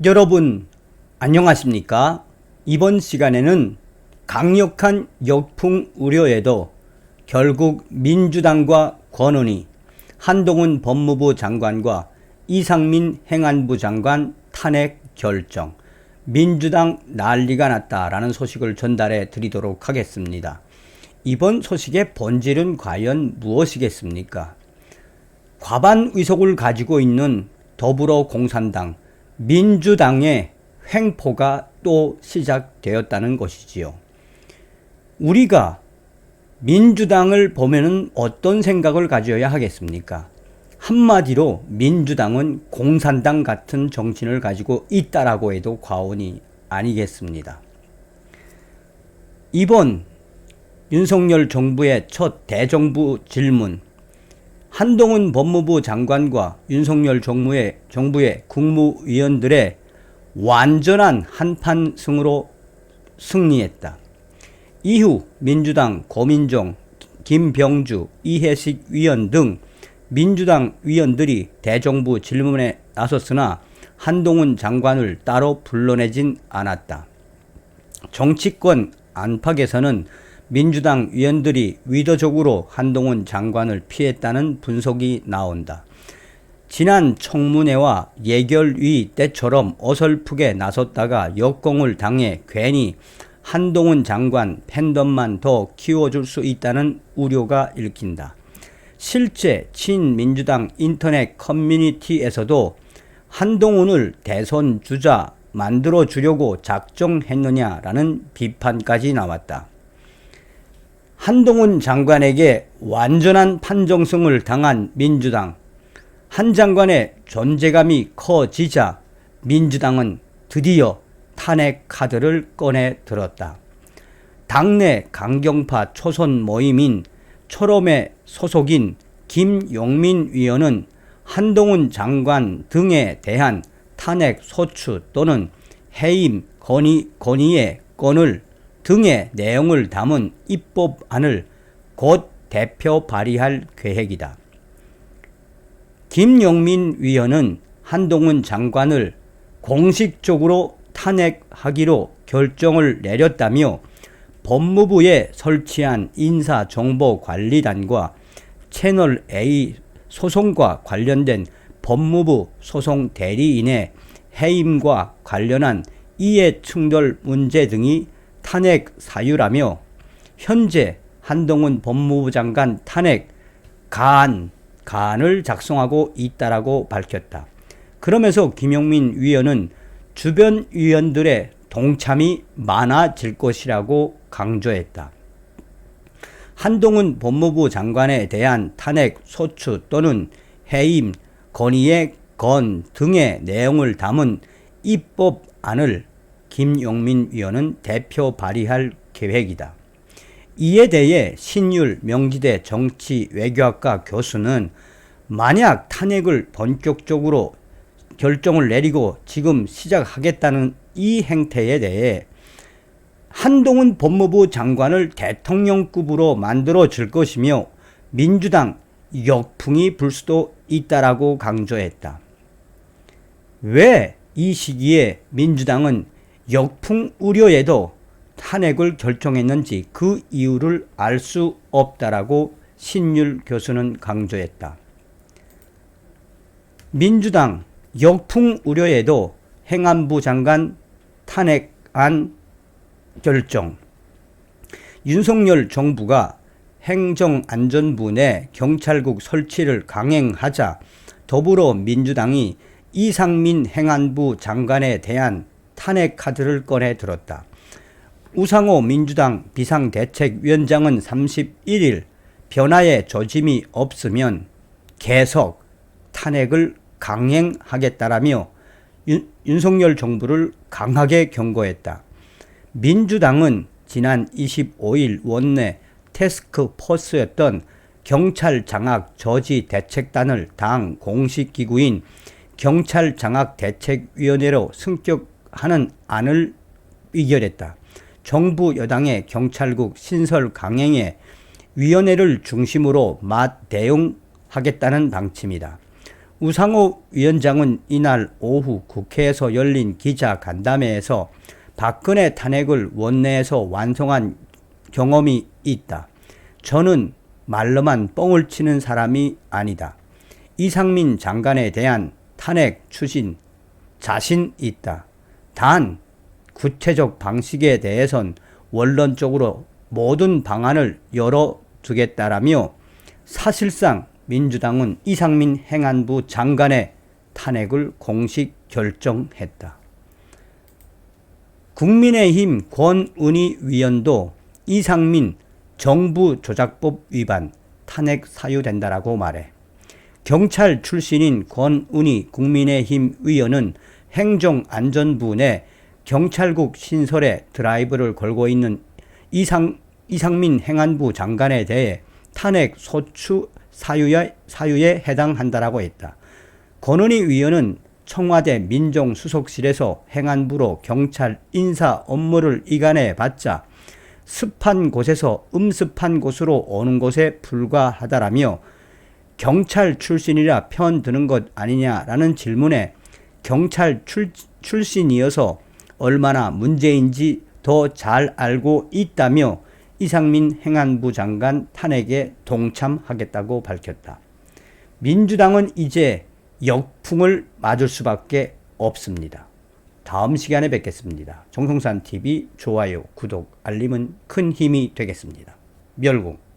여러분 안녕하십니까? 이번 시간에는 강력한 역풍 우려에도 결국 민주당과 권은희, 한동훈 법무부 장관과 이상민 행안부 장관 탄핵 결정, 민주당 난리가 났다라는 소식을 전달해 드리도록 하겠습니다. 이번 소식의 본질은 과연 무엇이겠습니까? 과반 의석을 가지고 있는 더불어공산당, 민주당의 횡포가 또 시작되었다는 것이지요. 우리가 민주당을 보면은 어떤 생각을 가져야 하겠습니까? 한마디로 민주당은 공산당 같은 정신을 가지고 있다라고 해도 과언이 아니겠습니다. 이번 윤석열 정부의 첫 대정부 질문, 한동훈 법무부 장관과 윤석열 정부의 국무위원들의 완전한 한판승으로 승리했다. 이후 민주당 고민정, 김병주, 이해식 위원 등 민주당 위원들이 대정부 질문에 나섰으나 한동훈 장관을 따로 불러내진 않았다. 정치권 안팎에서는 민주당 위원들이 의도적으로 한동훈 장관을 피했다는 분석이 나온다. 지난 청문회와 예결위 때처럼 어설프게 나섰다가 역공을 당해 괜히 한동훈 장관 팬덤만 더 키워줄 수 있다는 우려가 읽힌다. 실제 친민주당 인터넷 커뮤니티에서도 한동훈을 대선 주자 만들어주려고 작정했느냐라는 비판까지 나왔다. 한동훈 장관에게 완전한 판정승을 당한 민주당, 한 장관의 존재감이 커지자 민주당은 드디어 탄핵 카드를 꺼내 들었다. 당내 강경파 초선 모임인 초롬의 소속인 김용민 위원은 한동훈 장관 등에 대한 탄핵 소추 또는 해임 건의의 건을 등의 내용을 담은 입법안을 곧 대표 발의할 계획이다. 김용민 위원은 한동훈 장관을 공식적으로 탄핵하기로 결정을 내렸다며 법무부에 설치한 인사정보관리단과 채널A 소송과 관련된 법무부 소송 대리인의 해임과 관련한 이해충돌 문제 등이 탄핵 사유라며 현재 한동훈 법무부 장관 탄핵 간을 작성하고 있다라고 밝혔다. 그러면서 김용민 위원은 주변 위원들의 동참이 많아질 것이라고 강조했다. 한동훈 법무부 장관에 대한 탄핵 소추 또는 해임 건의의 건 등의 내용을 담은 입법안을 김용민 위원은 대표 발의할 계획이다. 이에 대해 신율 명지대 정치외교학과 교수는 만약 탄핵을 본격적으로 결정을 내리고 지금 시작하겠다는 이 행태에 대해 한동훈 법무부 장관을 대통령급으로 만들어 줄 것이며 민주당 역풍이 불 수도 있다라고 강조했다. 왜 이 시기에 민주당은 역풍 우려에도 탄핵을 결정했는지 그 이유를 알 수 없다라고 신율 교수는 강조했다. 민주당 역풍 우려에도 행안부 장관 탄핵안 결정. 윤석열 정부가 행정안전부 내 경찰국 설치를 강행하자 더불어민주당이 이상민 행안부 장관에 대한 탄핵 카드를 꺼내 들었다. 우상호 민주당 비상대책위원장은 31일 변화의 조짐이 없으면 계속 탄핵을 강행하겠다라며 윤석열 정부를 강하게 경고했다. 민주당은 지난 25일 원내 태스크포스였던 경찰 장악 저지 대책단을 당 공식 기구인 경찰 장악 대책위원회로 승격하는 안을 의결했다. 정부 여당의 경찰국 신설 강행에 위원회를 중심으로 맞대응하겠다는 방침이다. 우상호 위원장은 이날 오후 국회에서 열린 기자간담회에서 박근혜 탄핵을 원내에서 완성한 경험이 있다. 저는 말로만 뻥을 치는 사람이 아니다. 이상민 장관에 대한 탄핵 추진 자신 있다. 단 구체적 방식에 대해선 원론적으로 모든 방안을 열어두겠다라며 사실상 민주당은 이상민 행안부 장관의 탄핵을 공식 결정했다. 국민의힘 권은희 위원도 이상민 정부조작법 위반 탄핵 사유된다라고 말해 경찰 출신인 권은희 국민의힘 의원은 행정안전부 내 경찰국 신설에 드라이브를 걸고 있는 이상민 행안부 장관에 대해 탄핵 소추 사유에 해당한다라고 했다. 권은희 위원은 청와대 민정수석실에서 행안부로 경찰 인사 업무를 이관해 봤자 습한 곳에서 음습한 곳으로 오는 것에 불과하다라며 경찰 출신이라 편드는 것 아니냐라는 질문에 경찰 출신이어서 얼마나 문제인지 더 잘 알고 있다며 이상민 행안부 장관 탄핵에 동참하겠다고 밝혔다. 민주당은 이제 역풍을 맞을 수밖에 없습니다. 다음 시간에 뵙겠습니다. 정성산TV 좋아요, 구독, 알림은 큰 힘이 되겠습니다. 멸공.